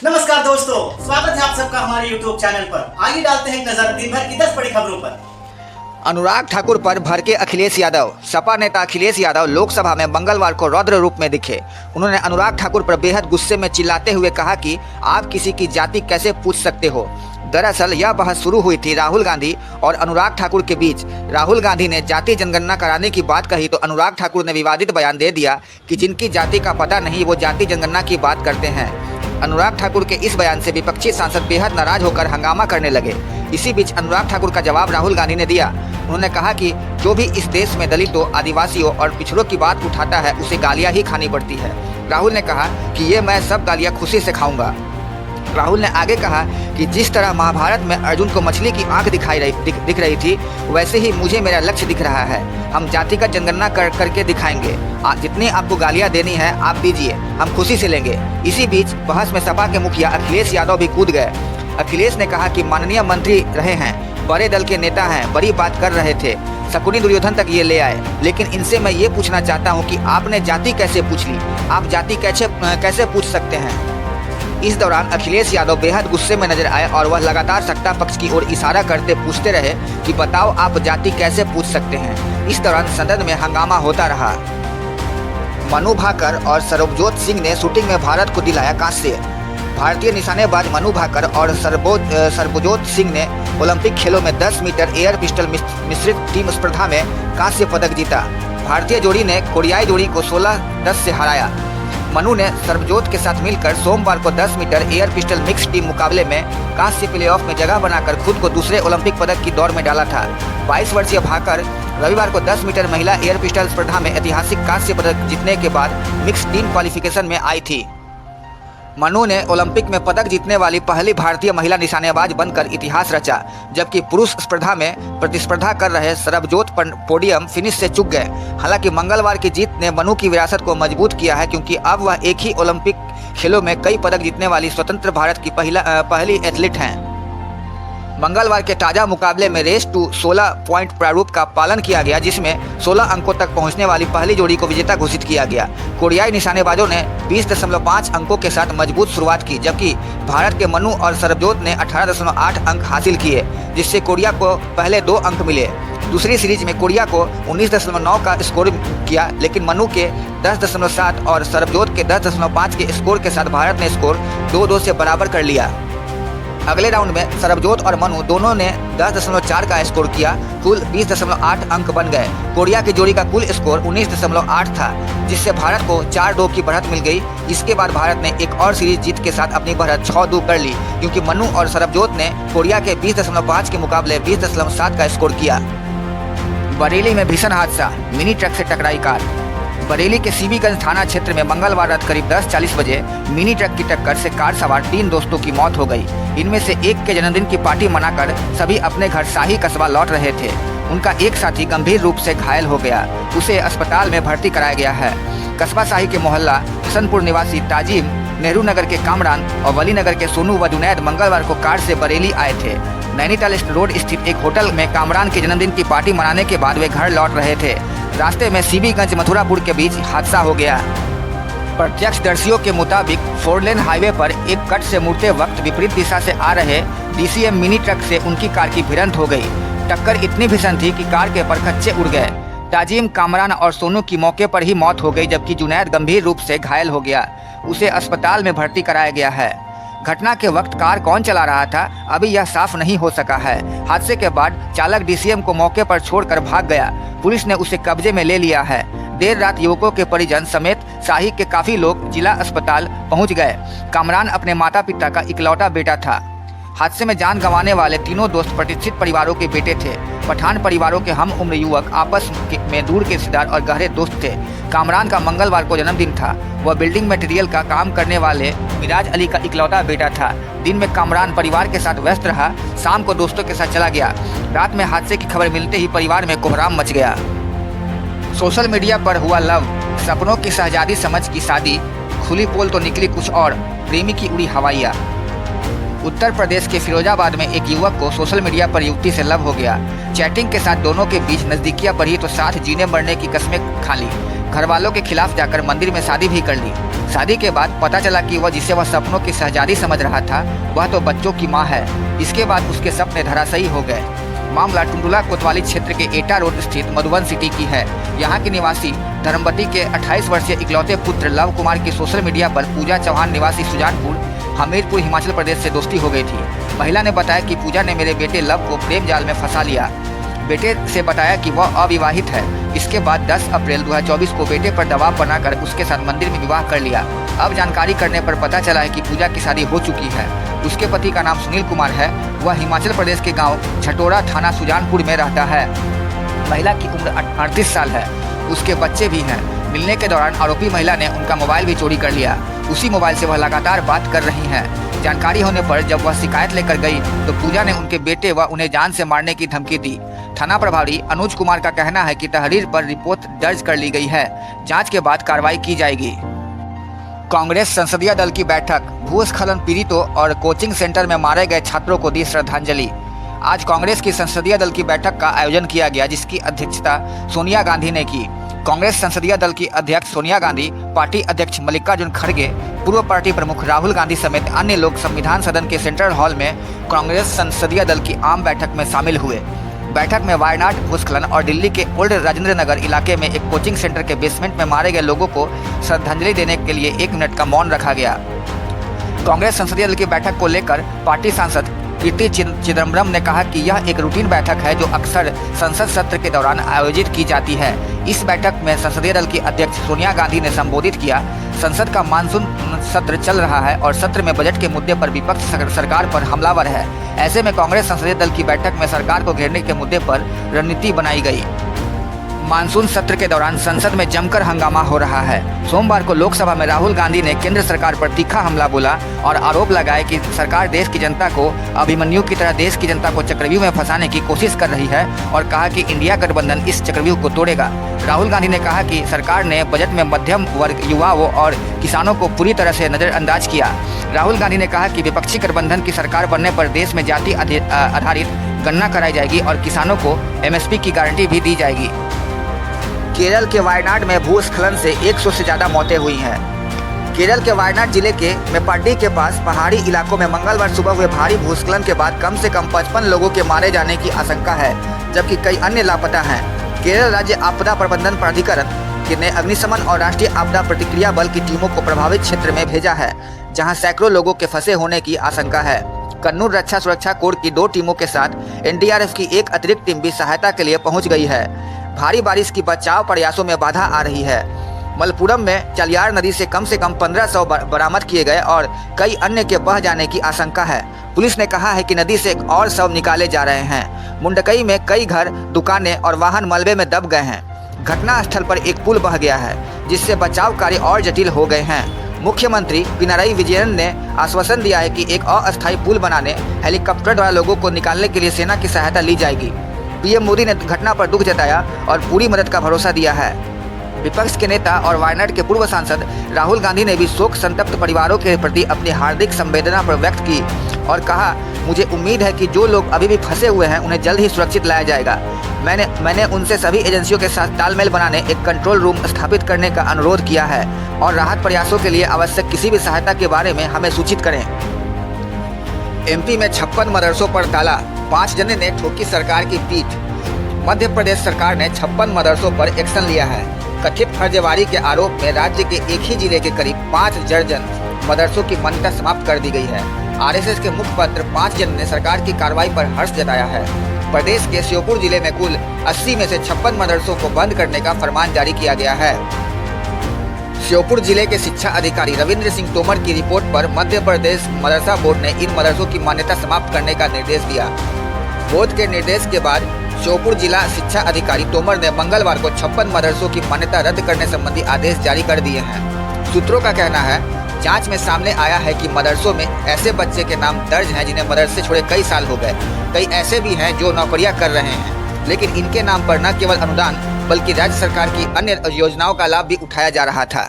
नमस्कार दोस्तों, स्वागत है आप सबका हमारे YouTube चैनल पर। आइए डालते हैं एक नजर दिन भर की 10 बड़ी खबरों पर। अनुराग ठाकुर पर भड़के अखिलेश यादव। सपा नेता अखिलेश यादव लोकसभा में मंगलवार को रौद्र रूप में दिखे। उन्होंने अनुराग ठाकुर पर बेहद गुस्से में चिल्लाते हुए कहा कि आप किसी की जाति कैसे पूछ सकते हो। दरअसल यह बहस शुरू हुई थी राहुल गांधी और अनुराग ठाकुर के बीच। राहुल गांधी ने जाति जनगणना कराने की बात कही तो अनुराग ठाकुर ने विवादित बयान दे दिया कि जिनकी जाति का पता नहीं वो जाति जनगणना की बात करते हैं। अनुराग ठाकुर के इस बयान से विपक्षी सांसद बेहद नाराज होकर हंगामा करने लगे। इसी बीच अनुराग ठाकुर का जवाब राहुल गांधी ने दिया। उन्होंने कहा कि जो भी इस देश में दलितों, आदिवासियों और पिछड़ों की बात उठाता है उसे गालियां ही खानी पड़ती है। राहुल ने कहा कि ये मैं सब गालियां खुशी से खाऊंगा। राहुल ने आगे कहा कि जिस तरह महाभारत में अर्जुन को मछली की आंख दिख रही थी, वैसे ही मुझे मेरा लक्ष्य दिख रहा है। हम जातिगत जनगणना करके दिखाएंगे। जितनी आपको गालियां देनी है आप दीजिए, हम खुशी से लेंगे। इसी बीच बहस में सपा के मुखिया अखिलेश यादव भी कूद गए। अखिलेश ने कहा कि माननीय मंत्री रहे हैं, बड़े दल के नेता हैं, बड़ी बात कर रहे थे, शकुनी दुर्योधन तक ये ले आए। लेकिन इनसे मैं ये पूछना चाहता हूँ कि आपने जाति कैसे पूछ ली? आप जाति कैसे पूछ सकते हैं? इस दौरान अखिलेश यादव बेहद गुस्से में नजर आए और वह लगातार सत्ता पक्ष की ओर इशारा करते पूछते रहे कि बताओ आप जाति कैसे पूछ सकते हैं। इस दौरान सदन में हंगामा होता रहा। मनु भाकर और सरबजोत सिंह ने शूटिंग में भारत को दिलाया कांस्य। भारतीय निशानेबाज मनु भाकर और सरबजोत सिंह ने ओलंपिक खेलों में 10 मीटर एयर पिस्टल मिश्रित टीम स्पर्धा में कांस्य पदक जीता। भारतीय जोड़ी ने कोरियाई जोड़ी को 16-10 से हराया। मनु ने सरबजोत के साथ मिलकर सोमवार को 10 metre air pistol mix team मुकाबले में कांस्य प्लेऑफ में जगह बनाकर खुद को दूसरे ओलंपिक पदक की दौड़ में डाला था। 22 वर्षीय भाकर रविवार को 10 मीटर महिला एयर पिस्टल स्पर्धा में ऐतिहासिक कांस्य पदक जीतने के बाद मिक्स टीम क्वालिफिकेशन में आई थी। मनु ने ओलंपिक में पदक जीतने वाली पहली भारतीय महिला निशानेबाज बनकर इतिहास रचा, जबकि पुरुष स्पर्धा में प्रतिस्पर्धा कर रहे सरबजोत पोडियम फिनिश से चूक गए। हालांकि मंगलवार की जीत ने मनु की विरासत को मजबूत किया है, क्योंकि अब वह एक ही ओलंपिक खेलों में कई पदक जीतने वाली स्वतंत्र भारत की पहली एथलीट हैं। मंगलवार के ताज़ा मुकाबले में रेस टू 16 पॉइंट प्रारूप का पालन किया गया, जिसमें 16 अंकों तक पहुंचने वाली पहली जोड़ी को विजेता घोषित किया गया। कोरियाई निशानेबाजों ने 20.5 अंकों के साथ मजबूत शुरुआत की, जबकि भारत के मनु और सरबजोत ने 18.8 अंक हासिल किए, जिससे कोरिया को पहले 2 अंक मिले। दूसरी सीरीज में कोरिया को 19.9 का स्कोर किया, लेकिन मनु के 10.7 और सरबजोत के 10.5 के स्कोर के साथ भारत ने स्कोर 2-2 से बराबर कर लिया। अगले राउंड में सरबजोत और मनु दोनों ने 10.4 का स्कोर किया। कुल 20.8 अंक बन गए। कोरिया की जोड़ी का कुल स्कोर 19.8 था, जिससे भारत को 4-2 की बढ़त मिल गई। इसके बाद भारत ने एक और सीरीज जीत के साथ अपनी बढ़त 6-2 कर ली, क्योंकि मनु और सरबजोत ने कोरिया के 20.5 के मुकाबले 20.7 का स्कोर किया। बरेली में भीषण हादसा, मिनी ट्रक से टकराई कार। बरेली के सीबीगंज थाना क्षेत्र में मंगलवार रात करीब 10:40 बजे मिनी ट्रक की टक्कर से कार सवार 3 दोस्तों की मौत हो गई। इनमें से एक के जन्मदिन की पार्टी मनाकर सभी अपने घर शाही कस्बा लौट रहे थे। उनका एक साथी गंभीर रूप से घायल हो गया, उसे अस्पताल में भर्ती कराया गया है। कस्बा शाही के मोहल्ला हसनपुर निवासी ताजिम, नेहरू नगर के कामरान और वली नगर के सोनू व जुनैद मंगलवार को कार से बरेली आए थे। नैनीताल रोड स्थित एक होटल में कामरान के जन्मदिन की पार्टी मनाने के बाद वे घर लौट रहे थे। रास्ते में सीबीगंज मथुरापुर के बीच हादसा हो गया। प्रत्यक्षदर्शियों के मुताबिक 4 लेन हाईवे पर एक कट से मुड़ते वक्त विपरीत दिशा से आ रहे डीसीएम मिनी ट्रक से उनकी कार की भिड़ंत हो गई। टक्कर इतनी भीषण थी कि कार के परखच्चे उड़ गए। ताजिम, कामरान और सोनू की मौके पर ही मौत हो गई, जबकि जुनैद गंभीर रूप से घायल हो गया। उसे अस्पताल में भर्ती कराया गया है। घटना के वक्त कार कौन चला रहा था, अभी यह साफ नहीं हो सका है। हादसे के बाद चालक डीसीएम को मौके पर छोड़कर भाग गया। पुलिस ने उसे कब्जे में ले लिया है। देर रात युवकों के परिजन समेत शाही के काफी लोग जिला अस्पताल पहुंच गए। कामरान अपने माता पिता का इकलौता बेटा था। हादसे में जान गंवाने वाले तीनों दोस्त प्रतिष्ठित परिवारों के बेटे थे। पठान परिवारों के हम उम्र युवक आपस में दूर के रिश्तेदार और गहरे दोस्त थे। कामरान का मंगलवार को जन्मदिन था। वह बिल्डिंग मटेरियल का काम करने वाले मिराज अली का इकलौता बेटा था। दिन में कामरान परिवार के साथ व्यस्त रहा, शाम को दोस्तों के साथ चला गया। रात में हादसे की खबर मिलते ही परिवार में कोहराम मच गया। सोशल मीडिया पर हुआ लव, सपनों की शहजादी समझ की शादी, खुली पोल तो निकली कुछ और, प्रेमी की उड़ी हवाइयाँ। उत्तर प्रदेश के फिरोजाबाद में एक युवक को सोशल मीडिया पर युवती से लव हो गया। चैटिंग के साथ दोनों के बीच नजदीकियां बढ़ी तो साथ जीने मरने की कस्में खा ली। घर वालों के खिलाफ जाकर मंदिर में शादी भी कर ली। शादी के बाद पता चला कि वह जिसे वह सपनों की शहजादी समझ रहा था वह तो बच्चों की माँ है। इसके बाद उसके सपने धराशायी हो गए। मामला टुंडुला कोतवाली क्षेत्र के एटा रोड स्थित मधुबन सिटी की है। यहाँ के निवासी धर्मवती के 28 वर्षीय इकलौते पुत्र लव कुमार की सोशल मीडिया पर पूजा चौहान निवासी सुजानपुर हमीरपुर हिमाचल प्रदेश से दोस्ती हो गई थी। महिला ने बताया कि पूजा ने मेरे बेटे लव को प्रेम जाल में फंसा लिया। बेटे से बताया कि वह अविवाहित है। इसके बाद 10 अप्रैल 2024 को बेटे पर दबाव बनाकर उसके साथ मंदिर में विवाह कर लिया। अब जानकारी करने पर पता चला है कि पूजा की शादी हो चुकी है। उसके पति का नाम सुनील कुमार है। वह हिमाचल प्रदेश के गांव छटोरा थाना सुजानपुर में रहता है। महिला की उम्र 38 साल है। उसके बच्चे भी हैं। मिलने के दौरान आरोपी महिला ने उनका मोबाइल भी चोरी कर लिया। उसी मोबाइल से वह लगातार बात कर रही हैं। जानकारी होने पर जब वह शिकायत लेकर गई तो पूजा ने उनके बेटे व उन्हें जान से मारने की धमकी दी। थाना प्रभारी अनुज कुमार का कहना है कि तहरीर पर रिपोर्ट दर्ज कर ली गई है। जांच के बाद कार्रवाई की जाएगी। कांग्रेस संसदीय दल की बैठक, भूस्खलन पीड़ितों और कोचिंग सेंटर में मारे गए छात्रों को दी श्रद्धांजलि। आज कांग्रेस की संसदीय दल की बैठक का आयोजन किया गया, जिसकी अध्यक्षता सोनिया गांधी ने की। कांग्रेस संसदीय दल की अध्यक्ष सोनिया गांधी, पार्टी अध्यक्ष मल्लिकार्जुन खड़गे, पूर्व पार्टी प्रमुख राहुल गांधी समेत अन्य लोग संविधान सदन के सेंट्रल हॉल में कांग्रेस संसदीय दल की आम बैठक में शामिल हुए। बैठक में वायनाड भूस्खलन और दिल्ली के ओल्ड राजेंद्र नगर इलाके में एक कोचिंग सेंटर के बेसमेंट में मारे गए लोगों को श्रद्धांजलि देने के लिए 1 मिनट का मौन रखा गया। कांग्रेस संसदीय दल की बैठक को लेकर पार्टी सांसद कीर्ति चिदम्बरम ने कहा कि यह एक रूटीन बैठक है जो अक्सर संसद सत्र के दौरान आयोजित की जाती है। इस बैठक में संसदीय दल की अध्यक्ष सोनिया गांधी ने संबोधित किया। संसद का मानसून सत्र चल रहा है और सत्र में बजट के मुद्दे पर विपक्ष सरकार पर हमलावर है। ऐसे में कांग्रेस संसदीय दल की बैठक में सरकार को घेरने के मुद्दे पर रणनीति बनाई गई। मानसून सत्र के दौरान संसद में जमकर हंगामा हो रहा है। सोमवार को लोकसभा में राहुल गांधी ने केंद्र सरकार पर तीखा हमला बोला और आरोप लगाया कि सरकार देश की जनता को अभिमन्यु की तरह देश की जनता को चक्रव्यूह में फंसाने की कोशिश कर रही है और कहा कि इंडिया गठबंधन इस चक्रव्यूह को तोड़ेगा। राहुल गांधी ने कहा कि सरकार ने बजट में मध्यम वर्ग, युवाओं और किसानों को पूरी तरह से नजरअंदाज किया। राहुल गांधी ने कहा कि विपक्षी गठबंधन की सरकार बनने पर देश में जाति आधारित गणना कराई जाएगी और किसानों को MSP की गारंटी भी दी जाएगी। केरल के वायनाड में भूस्खलन से 100 से ज़्यादा मौतें हुई हैं। केरल के वायनाड जिले के मेप्पाडी के पास पहाड़ी इलाकों में मंगलवार सुबह हुए भारी भूस्खलन के बाद कम से कम 55 लोगों के मारे जाने की आशंका है, जबकि कई अन्य लापता हैं। केरल राज्य आपदा प्रबंधन प्राधिकरण ने अग्निशमन और राष्ट्रीय आपदा प्रतिक्रिया बल की टीमों को प्रभावित क्षेत्र में भेजा है, जहां सैकड़ों लोगों के फंसे होने की आशंका है। कन्नूर रक्षा सुरक्षा कोर की 2 टीमों के साथ NDRF की एक अतिरिक्त टीम भी सहायता के लिए पहुंच गई है। भारी बारिश की बचाव प्रयासों में बाधा आ रही है। मलपुरम में चलियार नदी से कम 1500 बरामद किए गए और कई अन्य के बह जाने की आशंका है। पुलिस ने कहा है कि नदी से एक और शव निकाले जा रहे हैं। मुंडकई में कई घर, दुकानें और वाहन मलबे में दब गए हैं। घटनास्थल पर एक पुल बह गया है, जिससे बचाव कार्य और जटिल हो गए हैं। मुख्यमंत्री पिनाराई विजयन ने आश्वासन दिया है कि एक अस्थायी पुल बनाने हेलीकॉप्टर द्वारा लोगों को निकालने के लिए सेना की सहायता ली जाएगी। पीएम मोदी ने घटना पर दुख जताया और पूरी मदद का भरोसा दिया है। विपक्ष के नेता और वायनाड के पूर्व सांसद राहुल गांधी ने भी शोक संतप्त परिवारों के प्रति अपनी हार्दिक संवेदना पर व्यक्त की और कहा, मुझे उम्मीद है कि जो लोग अभी भी फंसे हुए हैं उन्हें जल्द ही सुरक्षित लाया जाएगा। मैंने उनसे सभी एजेंसियों के साथ तालमेल बनाने एक कंट्रोल रूम स्थापित करने का अनुरोध किया है और राहत प्रयासों के लिए आवश्यक किसी भी सहायता के बारे में हमें सूचित करें। MP में 56 मदरसों पर ताला, 5 जने ने ठोकी सरकार की पीठ। मध्य प्रदेश सरकार ने 56 मदरसों पर एक्शन लिया है। कथित फर्जीवाड़ी के आरोप में राज्य के एक ही जिले के करीब 5 दर्जन मदरसों की मान्यता समाप्त कर दी गई है। RSS के मुखपत्र 5 जन ने सरकार की कार्रवाई पर हर्ष जताया है। प्रदेश के श्योपुर जिले में कुल 80 में से 56 मदरसों को बंद करने का फरमान जारी किया गया है। श्योपुर जिले के शिक्षा अधिकारी रविंद्र सिंह तोमर की रिपोर्ट पर मध्य प्रदेश मदरसा बोर्ड ने इन मदरसों की मान्यता समाप्त करने का निर्देश दिया। बोर्ड के निर्देश के बाद श्योपुर जिला शिक्षा अधिकारी तोमर ने मंगलवार को 56 मदरसों की मान्यता रद्द करने संबंधी आदेश जारी कर दिए हैं। सूत्रों का कहना है, जांच में सामने आया है कि मदरसों में ऐसे बच्चे के नाम दर्ज हैं जिन्हें मदरसे छोड़े कई साल हो गए। कई ऐसे भी हैं जो नौकरियां कर रहे हैं, लेकिन इनके नाम पर न केवल अनुदान बल्कि राज्य सरकार की अन्य योजनाओं का लाभ भी उठाया जा रहा था।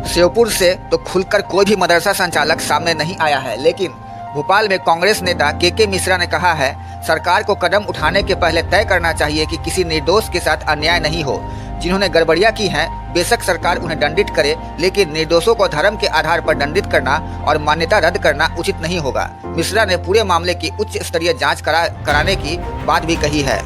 श्योपुर से तो खुलकर कोई भी मदरसा संचालक सामने नहीं आया है, लेकिन भोपाल में कांग्रेस नेता के मिश्रा ने कहा है, सरकार को कदम उठाने के पहले तय करना चाहिए कि किसी निर्दोष के साथ अन्याय नहीं हो। जिन्होंने गड़बड़ियां की हैं, बेशक सरकार उन्हें दंडित करे, लेकिन निर्दोषों को धर्म के आधार पर दंडित करना और मान्यता रद्द करना उचित नहीं होगा। मिश्रा ने पूरे मामले की उच्च स्तरीय जांच कराने की बात भी कही है।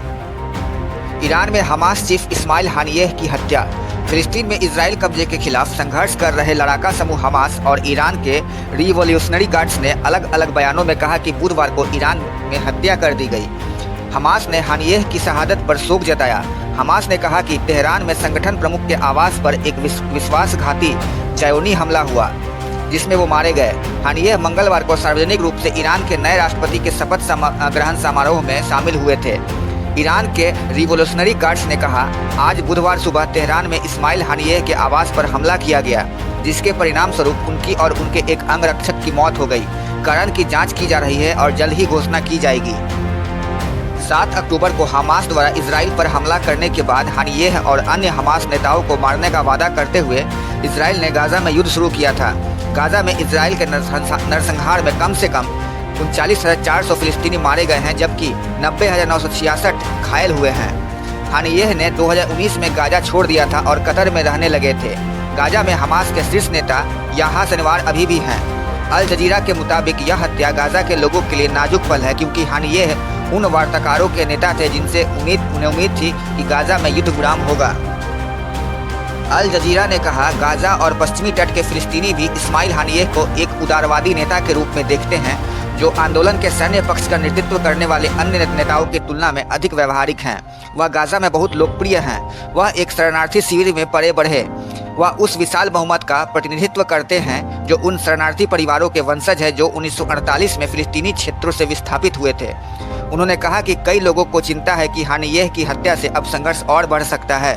ईरान में हमास चीफ इस्माइल हानियेह की हत्या। फिलिस्तीन में इजराइल कब्जे के खिलाफ संघर्ष कर रहे लड़ाका समूह हमास और ईरान के रिवॉल्यूशनरी गार्ड्स ने अलग अलग बयानों में कहा कि बुधवार को ईरान में हत्या कर दी गई। हमास ने हानियेह की शहादत पर शोक जताया। हमास ने कहा कि तेहरान में संगठन प्रमुख के आवास पर एक विश्वासघाती चयनी हमला हुआ, जिसमें वो मारे गए। हानियेह मंगलवार को सार्वजनिक रूप से ईरान के नए राष्ट्रपति के शपथ ग्रहण समारोह में शामिल हुए थे। ईरान के रिवॉल्यूशनरी गार्ड्स ने कहा, आज बुधवार सुबह तेहरान में इस्माइल हानियेह के आवास पर हमला किया गया, जिसके परिणाम स्वरूप उनकी और उनके एक अंगरक्षक की मौत हो गई। कारण की जांच की जा रही है और जल्द ही घोषणा की जाएगी। 7 अक्टूबर को हमास द्वारा इजराइल पर हमला करने के बाद हानियेह और अन्य हमास नेताओं को मारने का वादा करते हुए इजराइल ने गाजा में युद्ध शुरू किया था। गाजा में इजराइल के नरसंहार में कम से कम 39,400 फिलिस्तीनी मारे गए हैं, जबकि 90,966 घायल हुए हैं। हानियेह ने 2019 में गाजा छोड़ दिया था और कतर में रहने लगे थे। गाजा में हमास के शीर्ष नेता याह्या सिनवार अभी भी हैं। अल जजीरा के मुताबिक यह हत्या गाजा के लोगों के लिए नाजुक पल है, क्योंकि हानियेह उन वार्ताकारों के नेता थे जिनसे उन्हें उम्मीद थी कि गाजा में युद्ध विराम होगा। अल जजीरा ने कहा, गाजा और पश्चिमी तट के फिलिस्तीनी भी इस्माइल हानियेह को एक उदारवादी नेता के रूप में देखते हैं, जो आंदोलन के सैन्य पक्ष का नेतृत्व करने वाले अन्य नेताओं की तुलना में अधिक व्यवहारिक हैं। वह गाजा में बहुत लोकप्रिय हैं। वह एक शरणार्थी शिविर में पले बढ़े। वह उस विशाल बहुमत का प्रतिनिधित्व करते हैं जो उन शरणार्थी परिवारों के वंशज है जो 1948 में फिलिस्तीनी क्षेत्रों से विस्थापित हुए थे। उन्होंने कहा कि कई लोगों को चिंता है कि हानियेह की हत्या से अब संघर्ष और बढ़ सकता है।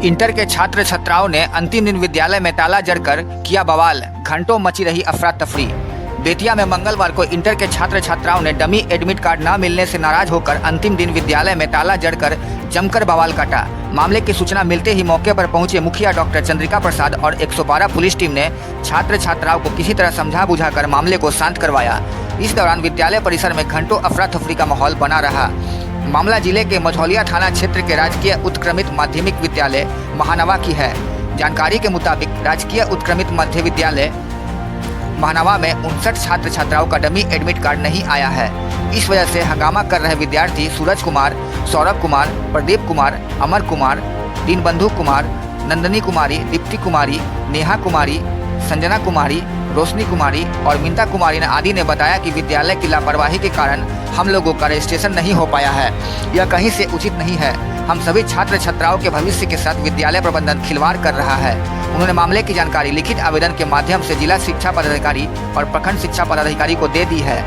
इंटर के छात्र छात्राओं ने अंतिम दिन विद्यालय में ताला जड़कर किया बवाल। घंटों मची रही अफरा तफरी। बेतिया में मंगलवार को इंटर के छात्र छात्राओं ने डमी एडमिट कार्ड न मिलने से नाराज होकर अंतिम दिन विद्यालय में ताला जड़कर जमकर बवाल काटा। मामले की सूचना मिलते ही मौके पर पहुंचे मुखिया डॉक्टर चंद्रिका प्रसाद और 112 पुलिस टीम ने छात्र छात्राओं को किसी तरह समझा बुझाकर मामले को शांत करवाया। इस दौरान विद्यालय परिसर में घंटों अफरा तफरी का माहौल बना रहा। मामला जिले के मझौलिया थाना क्षेत्र के राजकीय उत्क्रमित माध्यमिक विद्यालय महानवा की है। जानकारी के मुताबिक राजकीय उत्क्रमित मध्य विद्यालय महानवा में 59 छात्र छात्राओं का डमी एडमिट कार्ड नहीं आया है। इस वजह से हंगामा कर रहे विद्यार्थी सूरज कुमार, सौरभ कुमार, प्रदीप कुमार, अमर कुमार, दीनबंधु कुमार, नंदनी कुमारी, दीप्ति कुमारी, नेहा कुमारी, संजना कुमारी, रोशनी कुमारी और मिंता कुमारी आदि ने बताया कि विद्यालय की लापरवाही के कारण हम लोगों का रजिस्ट्रेशन नहीं हो पाया है। यह कहीं से उचित नहीं है। हम सभी छात्र छात्राओं के भविष्य के साथ विद्यालय प्रबंधन खिलवाड़ कर रहा है। उन्होंने मामले की जानकारी लिखित आवेदन के माध्यम से जिला शिक्षा पदाधिकारी और प्रखंड शिक्षा पदाधिकारी को दे दी है।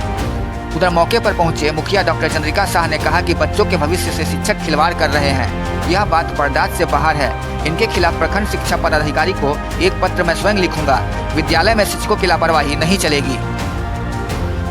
उधर मौके पर पहुंचे मुखिया डॉक्टर चंद्रिका शाह ने कहा कि बच्चों के भविष्य से शिक्षक खिलवाड़ कर रहे हैं। यह बात बर्दाश्त से बाहर है। इनके खिलाफ प्रखंड शिक्षा पदाधिकारी को एक पत्र मैं स्वयं लिखूंगा। विद्यालय में शिक्षकों की लापरवाही नहीं चलेगी।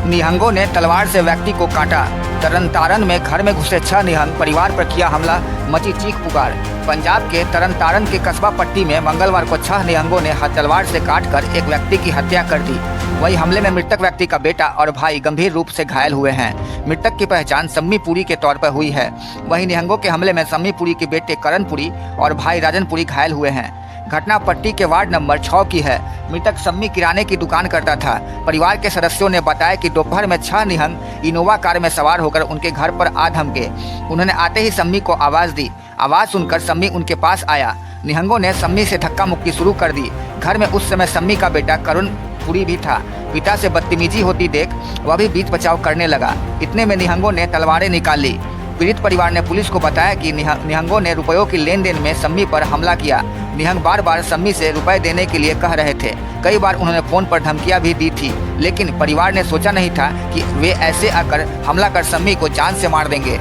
निहंगों ने तलवार से व्यक्ति को काटा। तरनतारन में घर में घुसे 6 निहंग, परिवार पर किया हमला, मची चीख पुकार। पंजाब के तरनतारन के कस्बा पट्टी में मंगलवार को 6 निहंगों ने तलवार से काटकर एक व्यक्ति की हत्या कर दी। वही हमले में मृतक व्यक्ति का बेटा और भाई गंभीर रूप से घायल हुए हैं। मृतक की पहचान सम्मी पुरी के तौर पर हुई है। वहीं निहंगों के हमले में सम्मी पुरी के बेटे करण पुरी और भाई राजन पुरी घायल हुए हैं। घटना पट्टी के वार्ड नंबर 6 की है। मृतक सम्मी किराने की दुकान करता था। परिवार के सदस्यों ने बताया कि दोपहर में 6 निहंग इनोवा कार में सवार होकर उनके घर पर आ धमके। उन्होंने आते ही सम्मी को आवाज़ दी। आवाज़ सुनकर सम्मी उनके पास आया। निहंगों ने सम्मी से धक्का मुक्की शुरू कर दी। घर में उस समय सम्मी का बेटा करुण पुरी भी था। पिता से बदतमीजी होती देख वह भी बीच बचाव करने लगा। इतने में निहंगों ने तलवारें निकाल ली। पीड़ित परिवार ने पुलिस को बताया कि निहंगों ने रुपयों की लेन देन में सम्मी पर हमला किया। निहंग बार बार सम्मी से रुपए देने के लिए कह रहे थे। कई बार उन्होंने फ़ोन पर धमकियां भी दी थी, लेकिन परिवार ने सोचा नहीं था कि वे ऐसे आकर हमला कर सम्मी को जान से मार देंगे।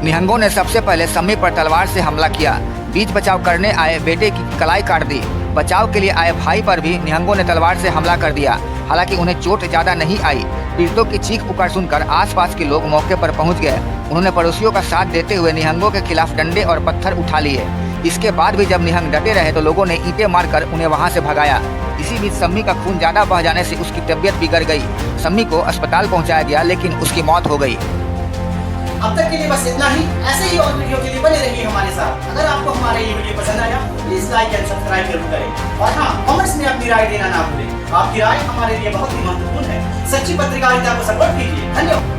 निहंगों ने सबसे पहले सम्मी पर तलवार से हमला किया। बीच बचाव करने आए बेटे की कलाई काट दी। बचाव के लिए आए भाई पर भी निहंगों ने तलवार से हमला कर दिया। हालांकि उन्हें चोट ज़्यादा नहीं आई। पीड़ितों की चीख पुकार सुनकर आसपास के लोग मौके पर पहुंच गए। उन्होंने पड़ोसियों का साथ देते हुए निहंगों के खिलाफ डंडे और पत्थर उठा लिए। इसके बाद भी जब निहंग डटे रहे तो लोगों ने ईंटें मारकर उन्हें वहां से भगाया। इसी बीच सम्मी का खून ज़्यादा बह जाने से उसकी तबीयत बिगड़ गई। सम्मी को अस्पताल पहुँचाया गया, लेकिन उसकी मौत हो गई। अब तक के लिए बस इतना ही। ऐसे ही और वीडियो के लिए बने रहिए हमारे साथ। अगर आपको हमारा ये वीडियो पसंद आया प्लीज लाइक एंड सब्सक्राइब जरूर करें और हाँ, कमेंट्स में अपनी राय देना ना भूलें। आपकी राय हमारे लिए बहुत ही महत्वपूर्ण है। सच्ची पत्रकारिता को सपोर्ट कीजिए। धन्यवाद।